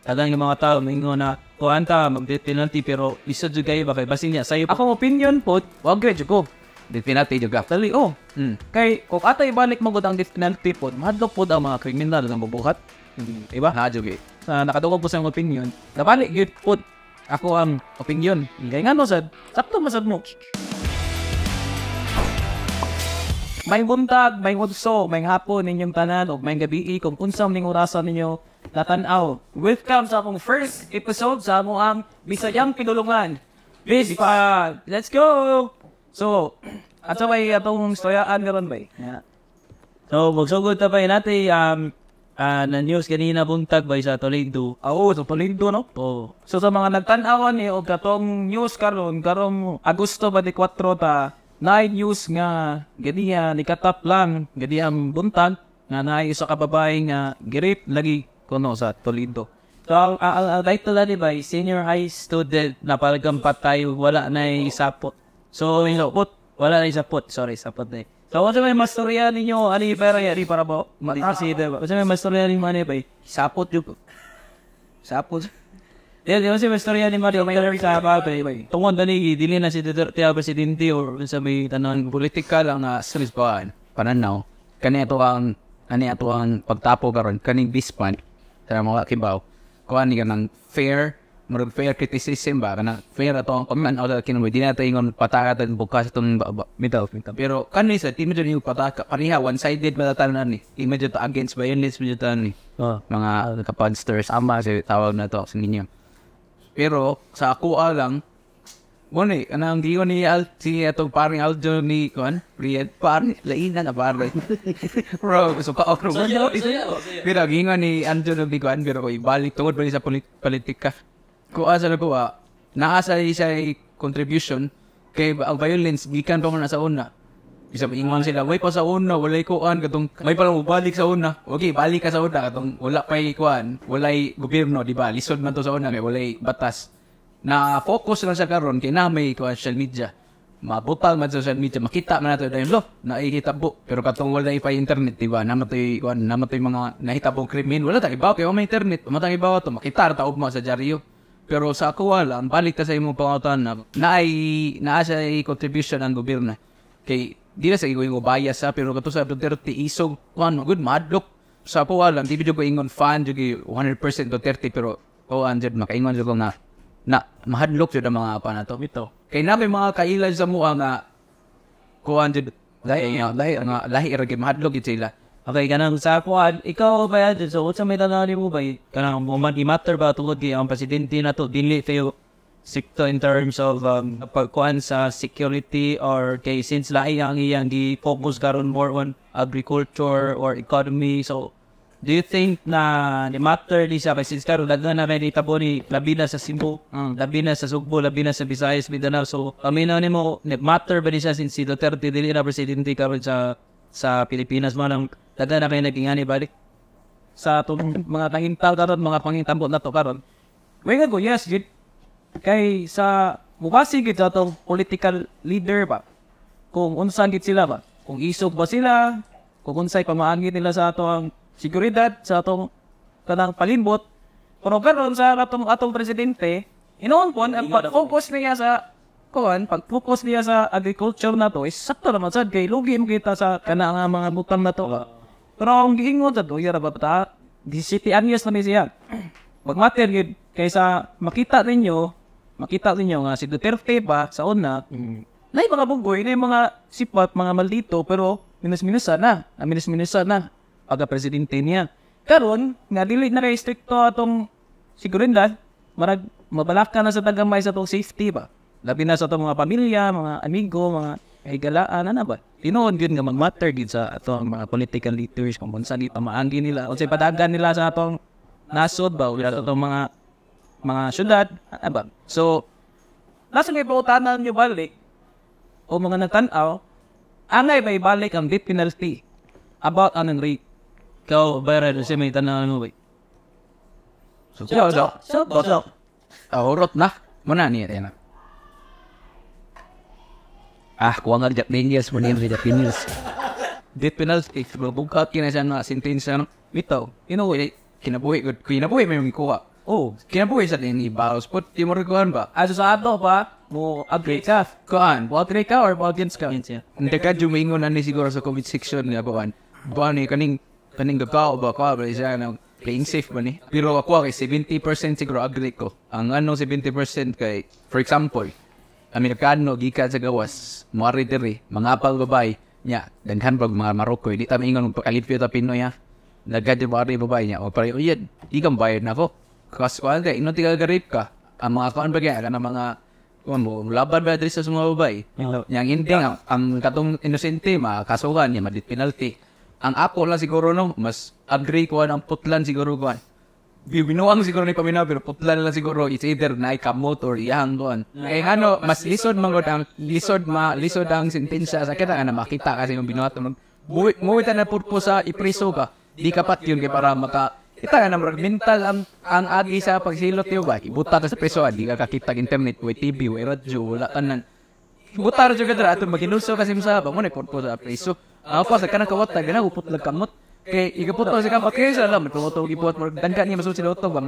Tagang yung mga tao, mingo na, kuhanta, mag-death penalty, pero isa dyan kayo, bakit basin niya. Sa'yo, akong opinion po, wag grade ko. Death penalty juga. Dali, Kay, kung atay balik mo ang death penalty po, mahadlok po ang mga kriminal na mabubuhat. Diba? Ha, juga. Nakadungog po sa yung opinion. Nabalik, yun po, ako ang opinion. Kaya nga no, sad, sakto masad mo. May buntag, may udso, may hapon ninyong tanan, o may gabi, kung unsam ning orasan ninyo natanaw. Welcome sa akong first episode sa among Bisayang Pinulungan. Bis pa, let's go! So, at sa may atong stoyaan karon ba? Yeah. So, magsugod na ba natin na news kanina buntag ba sa Toledo. Sa Toledo, no? So, sa mga nagtanawan o katong news karong Agosto 24 ta, na-news nga ganiya nikatap lang ganiyang buntag nga naay isa ka babae nga girip lagi kuno sa Toledo. So ang title ni ba senior high student na palagam patay wala na isapot. So wala na isapot, sapot na. So ano may mastorya ninyo ani para ba matasi ba? Ano may mastorya ninyo ani ba? Sapot jud. Sapot. Di ba storya ni Mario, may sa babay. Tungod na ni, dili na si Duterte presidente or sa may tanan politikal ang stress ba? Pananaw. Kani ato ang pagtapo karon kaning bispan sa mga kibaw. Kuan ni kanang fair criticism ba kanang fair ato ang comment out kinamo di na ingon patakatan bukas itong middle. Pero kani sa team dyan yung pataka pareha one-sided matatanan ni. Immediate against violence medyo ni. Mga kapadsters ama sa tawag na to sa ninyo. Pero sa ako lang, wala kanang giyo ni si atong paring Aljo ni kuan, paring lainan na paring. Bro, so ka bro. Pero gingon ni Aljo ni kuan pero ko ibalik tungod pa sa politika. Kuan sa nagawa, naasa siya contribution kay ang violence gikan pa man sa una. Bisa ingon sila, way pa sa una, walay kuan katong may pa lang balik sa una. Okay, balik ka sa una katong wala pay kuan, walay gobyerno, di ba? Lisod man to sa una, may walay batas. Na focus lang sa karon kay na may kuan social media. Mabutal man sa social media, makita man nato dahil nakikita po. Pero katong walay pa internet, di ba? Namatay kuan, namatay mga nahitabong krimen, wala ta ibaw kay may internet, matang ibaw to, makita ra ta ugma sa dyaryo. Pero sa ako wala, balik ta sa imong pangutan na naa sa contribution ang gobyerno. Kay di na sa yung bias pero kato sa Duterte isog good madlock sa po alam di ko ingon fan jud 100% Duterte pero andjud makaingon jud ko na mahadlok jud ang mga apa na to bito kay na may mga kailad sa mua nga kuan jud lahi ra gyud mahadlok jud sila. Okay, kanang sa kuan ikaw ba yan so sa may tanani mo ba kanang mo matter ba tungod kay ang presidente na to dili fail sikto in terms of pagkuhan sa security or kay since lahi ang iyang gi-focus karon more on agriculture or economy. So, do you think na ni matter di sa since karon daghan na may tabo ni labi na sa Cebu, labi na sa Sugbo, labi na sa Visayas, Mindanao. So, aminaw nimo ni matter ba ni siya since si Duterte dili na presidente karon sa Pilipinas man daghan na kay nagingani balik sa atong mga kahintal karon mga pangitambot na to karon. Way nga go yes, gid kay sa mubasi gid sa atong political leader ba kung unsa gid sila ba kung isog ba sila kung unsay pamaagi nila sa atong seguridad sa atong kanang palimbot pero karon sa atong presidente inoon pon ang pag-focus niya sa pag-focus niya sa agriculture na to is sakto naman sad kay lugi mo kita sa kana nga mga butang na to pero ang giingon sa to yara ba ta 17 anyos na ni siya magmatter gid kaysa makita ninyo nga si Duterte pa sa una, na yung mga bunggoy, na yung mga sipat, mga maldito, pero minus-minusan na, pagka-presidente niya. Karon nga dili na restricto atong seguridad, mabalak ka na sa tagamay sa itong safety ba? Labi na sa itong mga pamilya, mga amigo, mga kahigalaan, ano ba? Tinoon yun nga mag-matter din sa itong mga political leaders, kung saan di pamaanggi nila, o sa padagan nila sa itong nasod ba, o sa itong mga syudad, ano ba? So, nasa may pautanan nyo balik, o mga nagtanaw, angay may balik ang death penalty about anong rape. Ikaw, bayra na siya may tanaw mo ba? So, urot na. Muna niya, yan na. Kuha nga Jack Daniels, muna yung Jack Daniels. Death penalty, bukat kinasya na sentensya, bitaw, kinabuhi may mga kuha. Oh, Kinabuhi sa din ibaos put di mo rikuhan ba? aso sa ato pa, mo agree ka. Kuan. Agree ka or against ka? Hindi ka jumingon na ni siguro sa comment section nga kuan. Kuan ni kaning gagao ba ka ba siya na playing safe ba ni? Pero ako kay 70% siguro agree ko. Ang 70% kay for example, Amerikano gikan sa gawas, moari diri, mga apal babay nya, daghan pag mga Maroko, di ta maingon pagkalipyo ta Pinoy ha. Daghan di moari babay nya, o pare uyad, di kang bayad nako. Kas kuan kay ino tigal garip ka. Ang mga kuan bagay kana mga kuan mo laban ba diri sa mga babay. Yang hindi ang katong inosente makasuhan niya madit penalty. Ang ako lang siguro no, mas agree ko ang putlan siguro kuan. Binuang siguro ni paminaw pero putlan lang siguro it's either na ikamot or iyang kuan. Kay ano mas lisod man gud ang lisod ang sentensya sa kita na makita kasi yung binuhat mo. Muwi ta na purpose sa ipriso ka. Di kapat yun kay para maka kita nga naman, mental ang agi sa pagsilot yun ba? Ibuta ka sa preso, di ka kakita internet, way TV, way radyo, wala tanan. Ibuta radyo ka dara, ato maginuso kasi masaba mo, nagpurpo sa preso. Ako sa kanang kawat, gana, upot lang kamot. Kaya ikapot sa kamot, kaya sa alam, ito ipot, dangka niya masusin ito ba?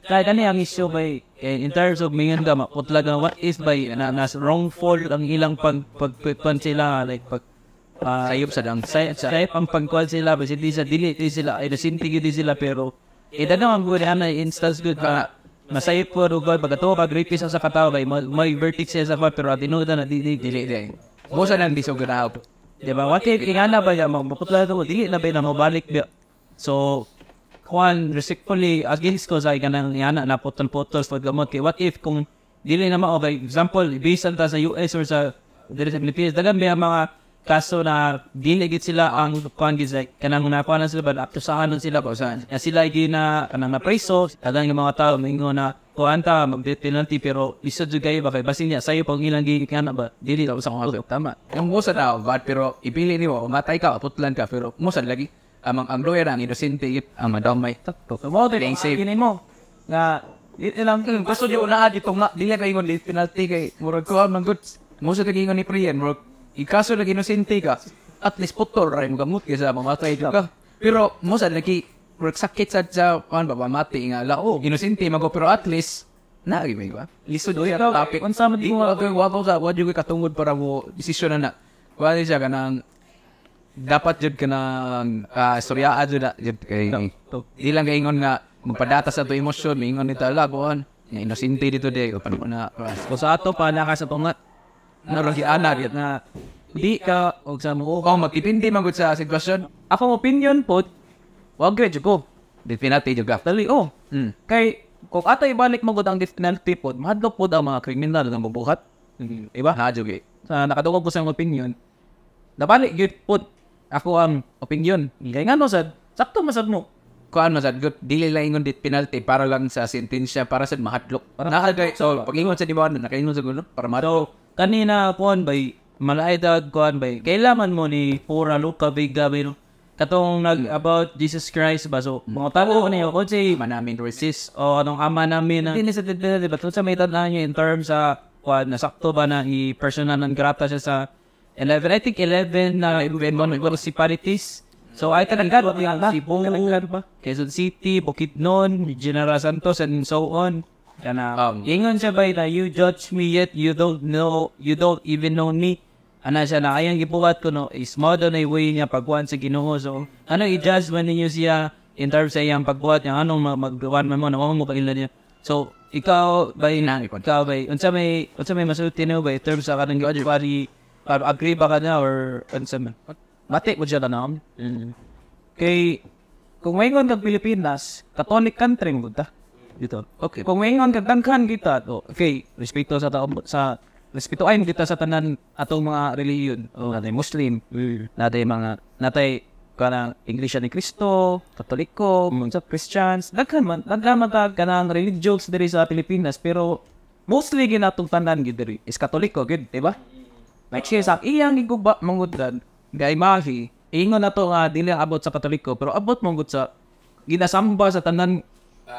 Kahit ano ang issue ba, in terms of mingan ka, maputlag na what is ba, na wrongful ang ilang pagpagpan sila, like sayop sa dang. Sayop ang pagkuhan sila, basta di sila, ay nasintig di sila, pero na ang good na instance good ka, masayop po rugod, pag rapist sa katao, may vertex siya sa pero atinuda na dili. Musa nang disog na ako. Diba? What if, ingana ba yan, magpaputla ito, dili na ba na mabalik ba? So, kuhan, respectfully, against ko sa ikanang ingana na putol-putol sa paggamot, kaya what if, kung dili naman, okay, example, ibisan ta sa US or sa Pilipinas, dagan ba yung mga kaso na diligit sila ang kuan gizay kanang nakuha na sila ba after sa anon sila ba saan silaigi na kanang na preso kadang yung mga tao mingo na kuan ta mag-penalty pero lisod jud kayo ba kay basin niya sayo pag ilang gi kana ba dili daw sa kong tama yung musa daw bad pero ipili nimo matay ka putlan ka pero musa lagi ang lawyer ang inosente ang madamay takto mo din safe mo nga ilang gusto niyo na dito nga dili kay ingon penalty kay murag ko man good musa kay ingon ni Priyan murag ikaso lagi inosente ka, at least putol rin gamot kaysa mamatay ka. Pero mo sa lagi sakit sa kuan ba mati nga lao inosente mago pero at least na gyud ba? Lisod oy topic. Unsa man di mo wako sa wa jud katungod para mo desisyon na. Kuan siya kanang dapat jud kanang istorya jud jud kay di lang kay ingon nga magpadata sa to emosyon mingon ni tala kuan nga inosente dito de paano na sa ato pa naka sa tungat naragi ana gyud na di ka og sa mo magdepende man gud sa sitwasyon. Akong opinion po wag gyud ko death penalty jud ka dali kay kung ato ibalik mo gud ang death penalty po mahadlok po ang mga kriminal nga mabuhat iba ha jud sa nakadungog ko sa akong opinion nabalik gyud po ako ang opinion kay ngano sad sakto masad mo kuan masad gud dili lang ingon death penalty para lang sa sentensya para sa mahadlok nakagay so pag ingon sa dibawan nakaingon sa gulo para mahadlok kanina kuan bay malaaydag kuan bay kailangan mo ni pura Luca Vega no katong nag about Jesus Christ ba so mga tao niyo ko say manamin resist o anong ama namin na hindi sa diba sa may tandaan niyo in terms sa kuan nasakto ba na i-personal ng grata siya sa 11 I think 11 na municipalities so ay talaga si ba Quezon City Bukidnon General Santos and so on kana ingon siya ba na you judge me yet you don't even know me ana siya na ayang gibuhat ko no is modern na way niya pagkuhan sa Ginoo so ano i-judge man ninyo siya in terms sa iyang pagbuhat niya anong magbuhat man mo mo pagilala niya so ikaw ba unsa may masulti niyo ba in terms sa kanang pari agree ba ka na or unsa man mati mo siya na kay kung mayngon kag Pilipinas Catholic country mo ta dito. Okay. Kung mayngon kag danghan kita, okay, respeto sa respetuayon kita sa tanan atong mga relihiyon. Natay Muslim, natay kanang Iglesia ni Cristo, Katoliko, sa Christians, daghan man kanang religions diri sa Pilipinas pero mostly ginatong tanan gid diri is Katoliko gid, di ba? Like siya sa iyang giguba mangudan, gay mahi, ingon nato nga dili abot sa Katoliko pero abot mangud sa ginasamba sa tanan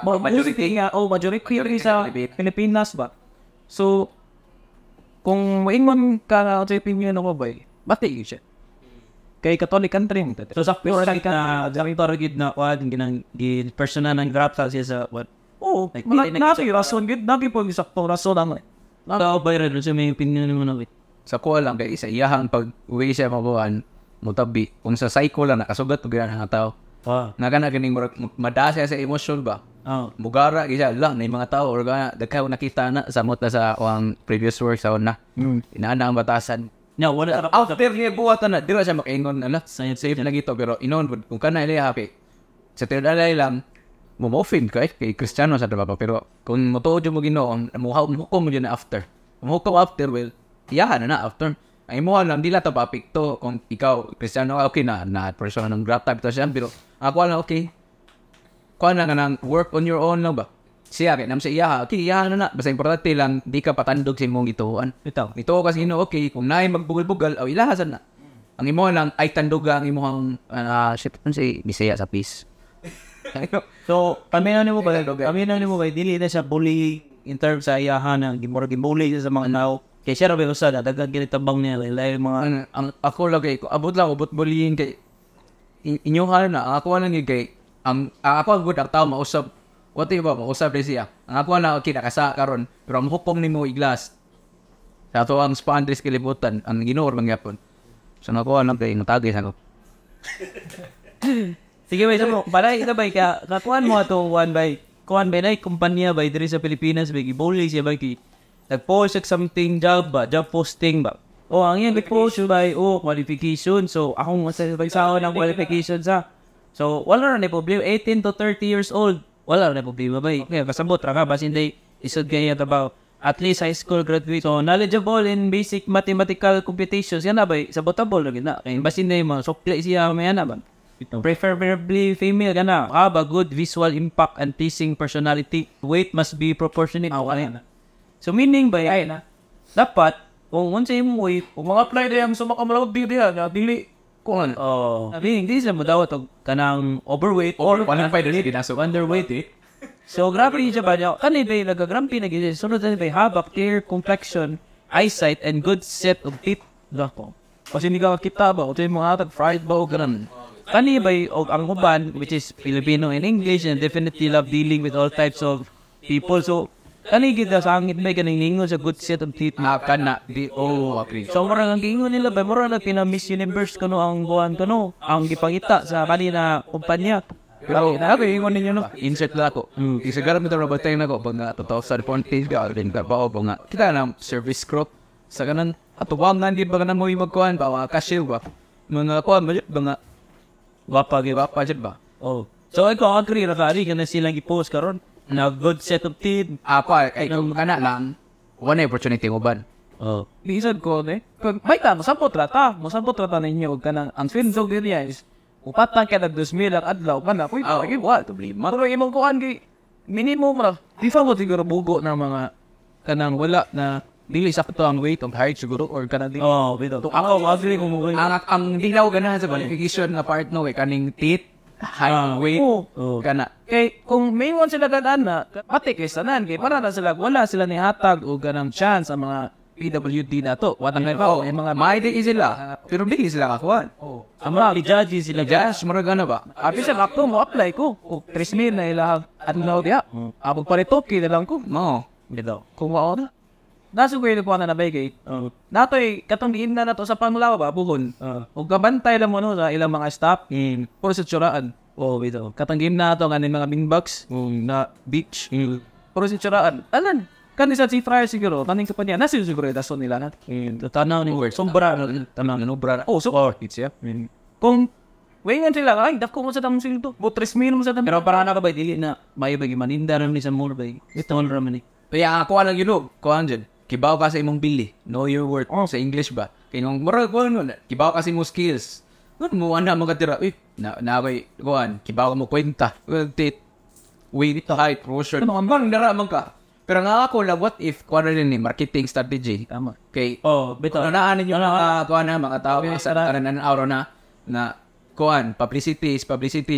majority sa Pilipinas ba so kung maingon ka na sa opinion ako ba bati siya kay Catholic country so sa pure ka na director gid na kuan ginang personal ng graph sa siya sa what Oo, naki rason gid, naki po sakto rason ang. Ikaw ba rin sa may opinion mo na wait? Sa ko lang kay isa iyahang pag uwi siya mabuhan mutabi kung sa psycho lang nakasugat og ganang tao. Nagana kining madasa sa emosyon ba? Mugara gisa lang na mga tao or dagkay nakita na samot na sa ang previous work sa una. Inaana ang batasan. No, wala After niya buhatan na dira siya makaingon ala safe na gito pero inon kung kana ilay happy. Sa tinalay lang mo-offend kay Kristiyano sa diba pero kung motuod mo Ginoo muhukom mo na after. Muhukom after well iyahan na after. Ay mo lang dila ta papikto kung ikaw Kristiyano okay na person ng grab type to siya pero ako lang okay. Kuha na nang work on your own lang ba? Siya kay nam sa iya, okay, iya na. Basta importante lang di ka patandog sa imong gituan. Ito kasi okay kung naay magbugal-bugal aw ilahasan na. Ang imo lang ay tanduga ang imong shit si Bisaya sa peace. So, kami na nimo ba dili na siya bullying in terms sa iyahan ng gimura-gimulay sa mga tao. Kay siya rabi usad daghan gini tabang niya lain mga ang ako lang kay abot bullying kay inyohan na ako lang kay ang ako ang good ang tao mausap. What ba mausap rin siya. Ang ako na okay nakasa karon pero ang hupong nimo iglas. Sa ato ang spandris kilibutan ang Ginoo mangyapon. So nako lang kay natagay sa ko. Sige bay mo, balay ita bay ka kakuan mo ato one by kuan bay na kumpanya bay diri sa Pilipinas bay gibully siya bay ki nag-post something job posting ba. O ang yan nag-post bay qualification. So akong masasabay ng qualification sa. So wala na problema 18 to 30 years old. Wala na problema bay. Kaya kasabot ra ka basin day isod kaya about at least high school graduate. So knowledgeable in basic mathematical computations yan na bay sabotable ra gid na. Kay basin day mga sukli siya may ana ba. Preferably female gana. Have a good visual impact and pleasing personality. Weight must be proportionate. So meaning ba ay na dapat kung unsa imong weight Kung mga apply diyan sa makamalawag diha nga dili kuan. Meaning this mo daw to kanang overweight Or walang pa dili dinasok underweight. So grabe siya ba niya kani bay nagagrampi na gid sunod na bay have a clear complexion, eyesight and good set of teeth. Dako. Kasi hindi ka kita ba o tayo mga hatag fried ba o ganun. Kani bay og ang uban which is Filipino and English and definitely love dealing with all types of people. So kani gid sa angit bay kaning ningon sa good set of teeth. kana di agree. So murag ang gingon nila bay murag na pina Miss Universe kuno ang buwan kuno ang gipangita sa kanina kumpanya. Pero ingon ninyo no insert la ko. Isagaram ito rabatay na ko pag nga 2014 ka din ka pa nga kita na service crop sa kanan atuwang nandi ba kanan mo magkuan ba cashier ba mga kuan ba nga Wapa budget ba? So ikaw agree ra ka na silang i-post karon na good set of teeth. Ako ay kung kana lang one opportunity mo ban. Lisod ko kung may masabot rata ninyo og kanang ang swing dog diya is upatan ka na 2,000 ang adlaw kana kuy lagi wa problema. Pero imong kuan kay minimum ra. Di fa mo siguro bugo ng mga kanang wala na dili sakto ang weight of height siguro or kanang dili. Bito. Ako agree ko mo Ang dilaw ganahan sa qualification nga part no kay kaning teeth, height, weight, kana. Kay kung may one sila ganaan na pati kay sanan kay para na sila wala sila ni hatag o ganang chance sa mga PWD na to. Watang ba yung mga Maide sila, pero dili sila kakuan. Ang mga judges sila Judge, mura gana ba? Abi sa ako mo apply ko. O 3,000 na ilang adlaw diha. Abog pa rito na lang ko. Mo. Bitaw. Kung mao na. Nasugay ko na nabay kay. Natoy katong diin na nato sa panglawa ba buhon. Ug kabantay lang mo no sa ilang mga staff puro sa tsuraan. Bitaw. Katong diin na ato nga mga bingbox na beach. Puro sa tsuraan. Alan, kan isa si Fryer siguro, taning ka pa niya. Nasa siguro dason nila nat. tanaw ni Sombra. Tanaw no bra. So it's yeah. Kung wayan sila, ay, dako mo sa tamang sildo. Bo 3,000 mo sa tamang. pero para na ka ba dili na may bagi maninda ram ni sa mall bay. Ito ra man ni. Kaya ako lang yun, kuhan dyan. Kibaw ka sa imong bili. Know your worth. Sa English ba? Kaya nung mura, kuhan nun. Kibaw ka sa imong skills. Mo ana mga tira. Naway, kuhan. Kibaw mo kwenta. Tit. Weight, height, proportion. Bang, naraman ka. Pero nga ako lang, what if, kuhan na rin marketing strategy. Tama. Okay. Bito. Naanin yung kuhan na, mga tao. Sa kanan araw na kuhan, publicity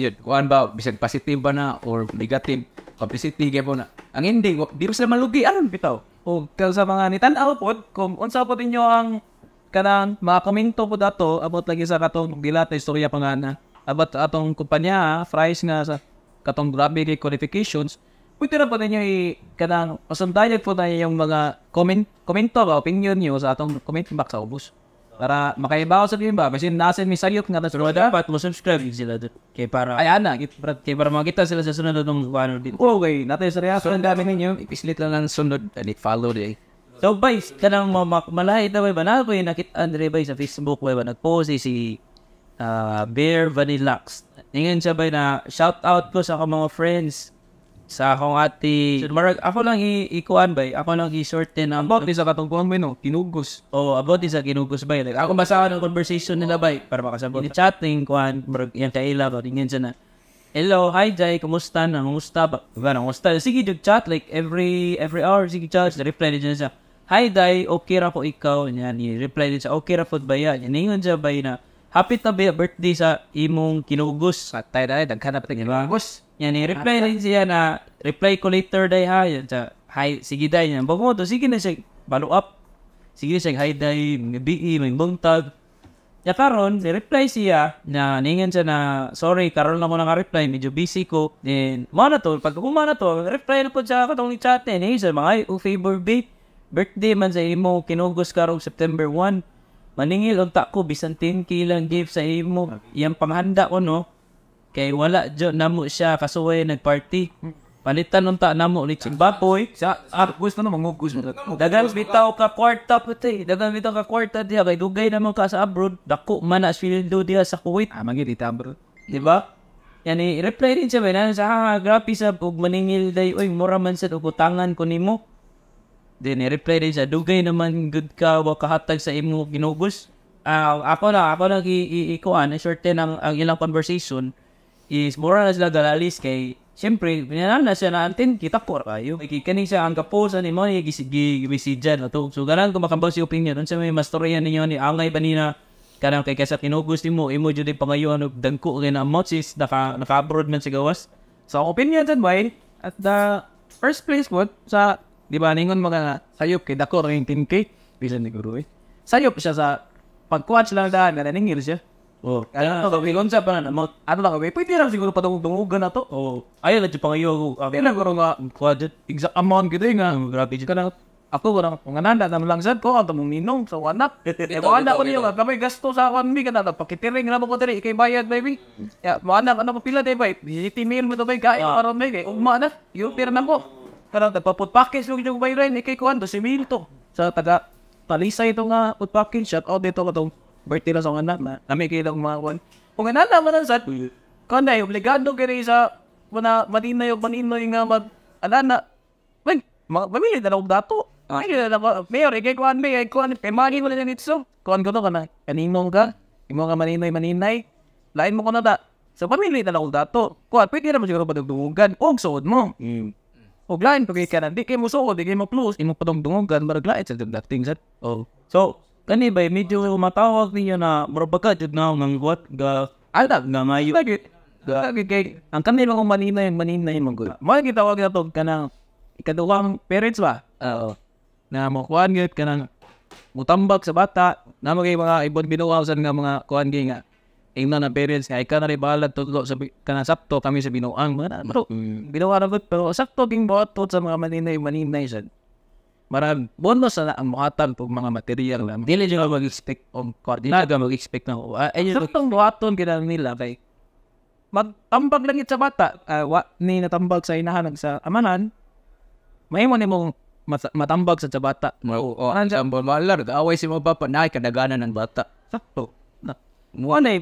yun. Kuhan ba, bisag positive ba na or negative publicity kaya po na. Ang hindi, di ba sila malugi? Alam, bitaw. O sa mga nitan-aw pod, kung unsa po ninyo ang kanang mga komento po dato about lagi sa katong dilat na istorya pangana about atong kumpanya Fries nga sa katong grabe kay qualifications pwede na po ninyo kanang pasundayan po tayo yung mga komento ba, opinion nyo sa atong comment box sa ubos. Para makaibaw sa ba, kasi nasin may sayop nga na Pero dapat mo subscribe sila doon. Kaya para ay ana, kaya para makita sila sa sunod ng ano din. okay, natin sa reaction ang dami ninyo. Ipislit lang ng sunod and follow day. So, boys, kanang malahi na ba na ako yung nakita Andre ba sa Facebook ba nag-post si Bear Vanillax. Ngayon siya ba na shout out ko sa akong mga friends sa akong ati. So, marag ako lang ikuan ba, ako lang i-shorten ang About sa katungkuhan mo no, kinugos. about sa kinugos ba. Like, ako basahan ng conversation nila ba para makasabot. Chatting kuan, marag yan kaila ba tingin siya na. Hello, hi Jai, kumusta na? Kumusta ba? Kumusta? Sige, chat like every hour sige chat, reply din siya. Hi Dai, okay ra ko ikaw. Yan, i-reply din siya, okay ra po ba yan? Ningon siya ba na, happy ta ba birthday sa imong kinugos? Patay na daghanap ta ginugos. Yan, i-reply din siya na, reply ko later Dai ha. Yan siya, hi, sige Dai. Yan, bago mo to, sige na siya, follow up. Sige na siya, hi Dai, mga BE, mga buntag. Ya karon, reply siya na ningan siya na, sorry, karon lang ko naka-reply, medyo busy ko. Then, mana to, pag kumana to, reply na po siya katong ni chat eh. Ningan siya, mga favor babe. Birthday man sa imo, kinugos karong September 1. Maningil unta ko bisan 10k lang gift sa imo. Iyang panghanda ko no. Kay wala jo namo siya kasuway nagparty. Palitan unta namo ni Chimbapoy. Sa gusto na mangugos mo. Dagan bitaw ka kwarta puti. Dagan bitaw ka kwarta diha kay dugay naman ka sa abroad. Dako man as do diha sa Kuwait. Mangit itabro. Di ba? Yan i-reply din siya ba na sa grabe sa ug maningil day oy mura man sa utangan ko nimo. Then, i-reply din siya, dugay naman good ka, wa kahatag sa imo ginugos. Ako lang ikuan, shorten ang ilang conversation is mura na sila galalis kay, siyempre, pinanan na siya na antin, kita ko kayo. Kaning siya, ang kaposan ni mo, gisigidyan na to. So, ganang kumakambaw si opinion, nun siya may mastoryan ninyo ni angay ba nina, kanang kay kaysa kinugos ni mo, imo dyan yung pangayon, dagko rin ang mochis, naka-abroad man sa gawas. So, opinion dyan ba at the first place po, sa di ba ningon mga sayop kay dako ring 10k bisan ni guru sayop siya sa pagkuha lang daan na ningil siya Ano konsa pa na mo. ano lang pwede lang siguro padungugan na to Ayun na pangayo ko. pwede lang guro nga Quadrat. exact amount gitu nga Grabe dyan. kana ako guro nga nanda na lang sad ko ato mong ninong sa anak anak ko niyo nga kamay gasto sa akin mi kana pakitiring na mo ko diri kay bayad baby ya mo anak ano pa pila day bay 80 mil mo to bay kay aron may kay ugma na yung pira na ko. Karang nagpa-put package yung yung bayran, ikay kuhan, 12,000 to. Sa taga Talisay ito nga put package, shout out dito ka itong birthday lang sa anak na nami kayo mga kuhan. Kung nga naman ang sad, kuhan na obligado kayo sa maninoy nga mag-alana. Mamili na lang dato. Mayor, ikay kuhan, kay magi mo lang nito. Kuhan ko to ka na, kaninong ka, imo ka maninay, lain mo ko na da. So, pamili na lang dato. Kuhan, pwede naman siguro padugdugan, og suod mo. O lain pag ka na, di kayo mo suod, di kayo mo plus, imo padugdugan, maraglain sa dating sad. So, kani ba medyo matawag niyo na murabaga jud na ng what ga Aldag nga mayo. lagi kay ang kanila kong maninay mo gud. Mo gitawag na to kanang ikaduhang parents ba? Oo. Na mo kuan gyud kanang mutambag sa bata, na magay mga ibon binuwasan nga mga kuan gyud nga. Ingna na parents nga ika na rin bahala tulo sa kanang sakto kami sa binuang mga bro. Binuwara gud pero sakto ging buhat sa mga maninay sad. Marag bonus na ang muhatan pag mga material lang. Dili jud mag-expect on coordinate ga mag-expect na. Ayun Saktong buhaton kinang nila kay magtambag lang sa bata. Ni natambag sa inahan sa amanan. Mahimo ni mong matambag sa bata. Ang malar, away si mga papa, nakikadaganan ng bata. Sakto. Wala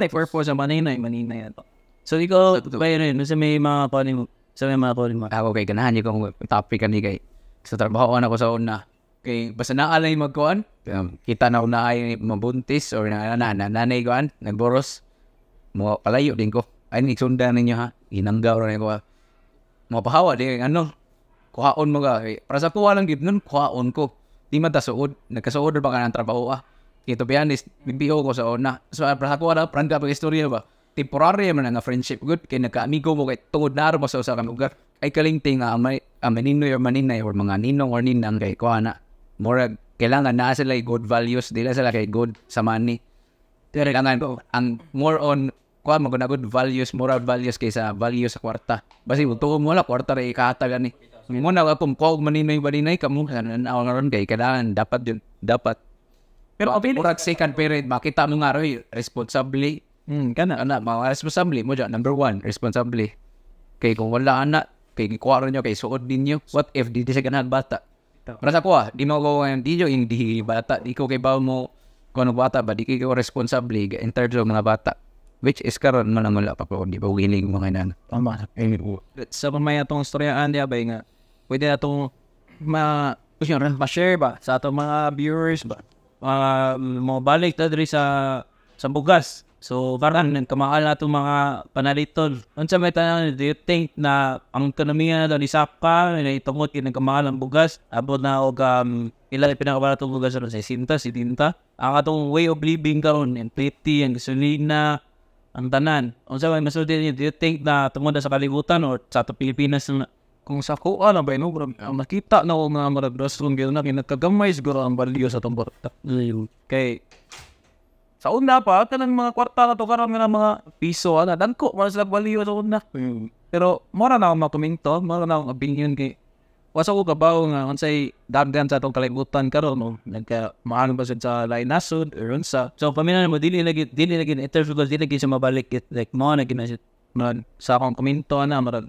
purpose sa maninay to. So ikaw bayron sa may mga kunin mo. Sa may mga kunin mo. Ako kay ganahan yung topic kani kay sa trabaho ako sa una. Kay basta naalay magkuan, kita na una ay mabuntis or nanay kuan, nagboros. Mo palayo din ko. Ay nigsundan ninyo ha. Inanggaw ra ko. Mo pahawa di ano. Kuhaon mo ka. Para sa kuha lang gid nun kuhaon ko. Di man ta suod. Nagkasuod ba ka ng trabaho Ito biyanis, BPO ko sa una. So, para ko na, prangka pag istorya ba? Temporary man nga friendship good. Kaya nagka-amigo mo kay tungod na mo sa usakang lugar. Ay kalingting nga, maninoy or maninay or mga ninong or ninang kay kuha na. More, kailangan na sila good values. Dila sila kay good sa money. Kailangan, ang more on kuha mo good values, moral values kaysa values sa kwarta. Basi tuo mo la kwarta ray kahatagan ni. Mo na akong kog maninoy kamo karon kay kailangan dapat yun, dapat. Pero murag second period makita mo nga ray responsibly. Kana mga responsibly mo dyan. Number 1, responsibly. Kay kung wala anak, kay kuwaro nyo, kay suod ninyo, what if di siya ganahan bata? Para sa kuha, di mo ko di nyo yung di bata, di ko kay bawa mo kung ano bata ba, di ko responsibly in terms of mga bata. Which is karon man ang wala pa po, di ba willing mga inan. Tama. Sa pamaya itong storyaan niya ba nga, pwede na itong ma-share ba sa itong mga viewers ba? Mga balik na diri sa bugas. So, parang kamahal na itong mga panaliton. Ano sa may tanong, do you think na ang ekonomiya na daw ni Saka, na itungod kinagkamahal ang bugas, abot na o ilan pinakabala itong bugas sa sinta. Ang atong way of living karon, ang pretty, ang gasolina, ang tanan. Ano sa may masulti niyo, do you think na tungod na sa kalibutan o sa itong Pilipinas na kung sa kuha na ba, nakita na ko mga maragras kung gano'n na kinagkagamay siguro ang balyo sa itong borta. Kay sa una pa, kanang mga kwarta na to karon nga mga piso, dangko, wala sila baliyo sa una. Pero, mora na akong makuminto, mora na akong opinion kay wasa ko kabaw nga, kansay dagdan sa itong kalibutan karon no? Nagka-maano ba sa lain nasod, or unsa. So, paminan mo, dili lagi interview ko, dili lagi siya mabalik, like, mga na siya, sa akong kuminto na, marag,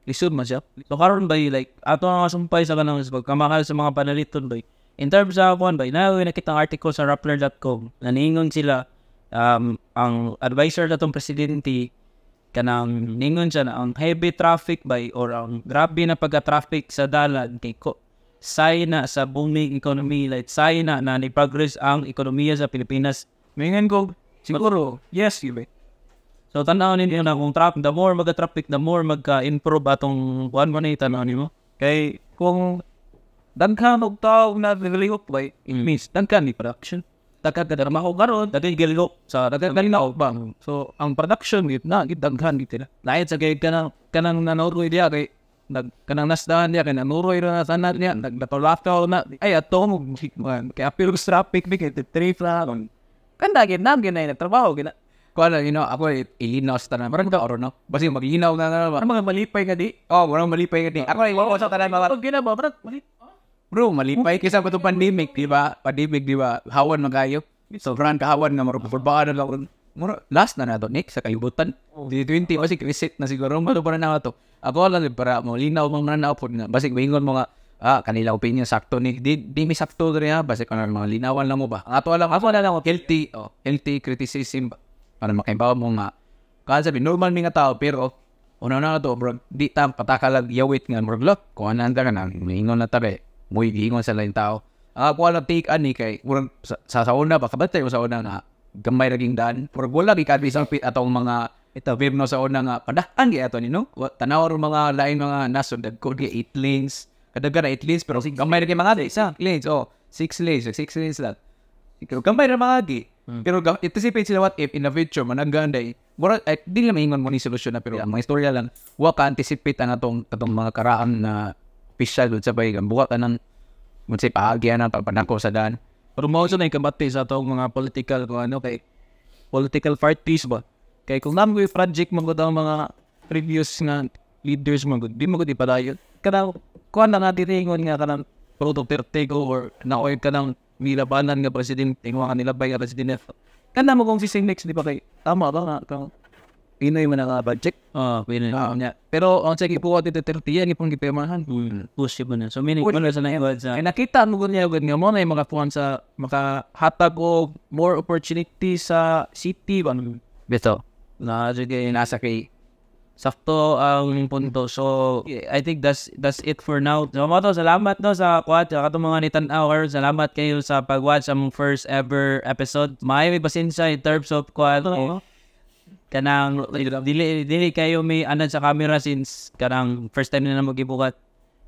lisod man siya. So, karon ba, like, ato nga sumpay sa kanang pagkamakal sa mga panaliton ba, in terms of one ba, nakita ang article sa Rappler.com, naningon sila, ang advisor na itong presidente, kanang ningon siya na ang heavy traffic ba, or ang grabe na pagka-traffic sa dalan, kay ko, say na sa booming economy, like say na ni-progress ang ekonomiya sa Pilipinas. Mingan ko, siguro, yes, yun. So, tanaw ninyo na kung the more mag-traffic, the more magka-improve atong buwan mo na itanaw ninyo. Kay, kung daghan og tao na nilihok ba, it means daghan ni production. Daghan ka trabaho karon, daghan gilihok sa daghan na ba. So ang production gid na gid daghan gid na. Lain sa kay kanang nanuroy dia kay kanang nasdahan dia kay nanuroy ra sana niya naglatolakaw na ay ato mo kay apil sa traffic kay trip ra kon. Kanda gid na trabaho gid na. Kuha you know, ako ilinaw sa tanan. Parang oro no? Basi maglinaw na ba? Mga malipay nga di. Oh, parang malipay nga di. Ako iwaw sa tanan mga ginaba, parang bro, malipay kaysa ba itong pandemic, di ba? Pandemic, di ba? Hawan magayo. Sobrang kahawan nga, marupurbaan na lang. Last na na ito, Nick, sa kalibutan. 2020, basi reset na siguro. Malo pa na ito. Ako lang, para mo, linaw mong nananaw po na. Basi, wingon mo nga, kanila opinion, sakto ni. Di may sakto rin ha. Basi, kung mga linawan lang mo ba? Ang ato lang, ako na lang, healthy criticism ba? Para makaibaw mo nga. Kaya sabi, normal mga tao, pero, una na ito, bro, di tam, patakalag, yawit nga, bro, look, kung ananda ka na, wingon na tabi. Muy giingon sa lain tao. Ako na take ani kay murag sa una ba kabatay mo sa una nga gamay naging daan. Murag wala gikadbi sa pit atong mga no sa una nga padahan gyud ato ni no. Tanaw ro mga lain mga nasod dagko gi 8 lanes. Kadaghan na 8 lanes pero gamay ra kay mga isa lanes. 6 lanes lang. Ikaw gamay ra mga gi. Pero anticipate sila what if in the future managganday. Murag di na maingon mo ni solusyon na pero mga istorya lang. Wa ka anticipate ang atong mga karaan na official doon sa bayi, buka ka ng munsay paagyan ng pagpanako sa daan. Pero mo sa na ikabati sa itong mga political, kung ano, kay political parties ba? Kaya kung naman ko yung project magod ang mga previous nga leaders magod, di magod ipadayon. Kanang, kuha na natin ringon nga kanang prototego or naoy ka ng nilabanan nga presidente, nga nilabay nga presidente. Kana mo kung si Sinex, di ba kay, tama ba nga, kang Pinoy man nga budget. Pinoy. Pero ang sige po at ito 30 yan ipong gipirmahan. Push yun na. So meaning kung sa naibad sa ay nakita mo niya gud nga mo na mga puan sa makahatag og more opportunity sa city ba. Beto. Na sige nasa kay sakto ang punto. So I think that's it for now. So mo to salamat no sa kwat sa katong mga nitan-hour. Salamat kayo sa pag-watch ang first ever episode. May pasensya in terms of kwat. Kanang dili kayo may anad sa camera since kanang first time na magibukat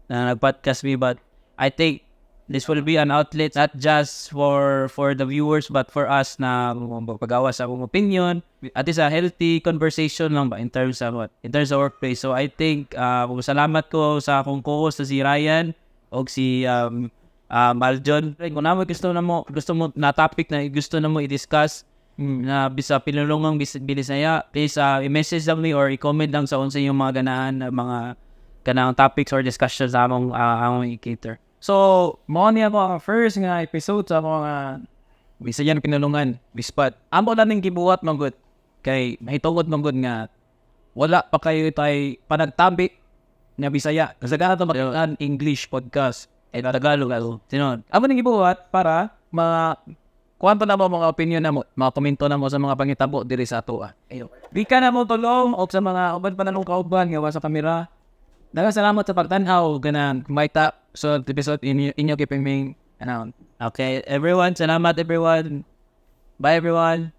na nag-podcast me, but I think this will be an outlet not just for the viewers but for us na magpagawa sa akong opinion at is a healthy conversation lang ba in terms of workplace. So I think salamat ko sa akong co-host si Ryan o si Maljon. Kung naman gusto mo na topic na gusto na mo i-discuss, Na bisa pinulungang Bisaya, please i-message lang me or i-comment lang sa unsa yung mga ganahan na mga ganang topics or discussions sa among i-cater. So, mo niya ko ang first nga episode sa mga Bisayan pinulungan, bispat. amo na ning gibuhat magud. Kay mahitungod man gud nga wala pa kayo tay panagtabi nga Bisaya. Kasi gana to makitaan English podcast at Tagalog ano. Sinon. Amo ning gibuhat para kuwanto na mo mga opinion na mo, mga komento na mo sa mga pangitabo diri sa ato. Ayo. Di ka na mo tulong o sa mga uban pa nanong kauban nga wa sa kamera. Daghang salamat sa pagtan-aw ganang kumaita sa episode inyo kiping ming Okay, everyone, salamat everyone. Bye everyone.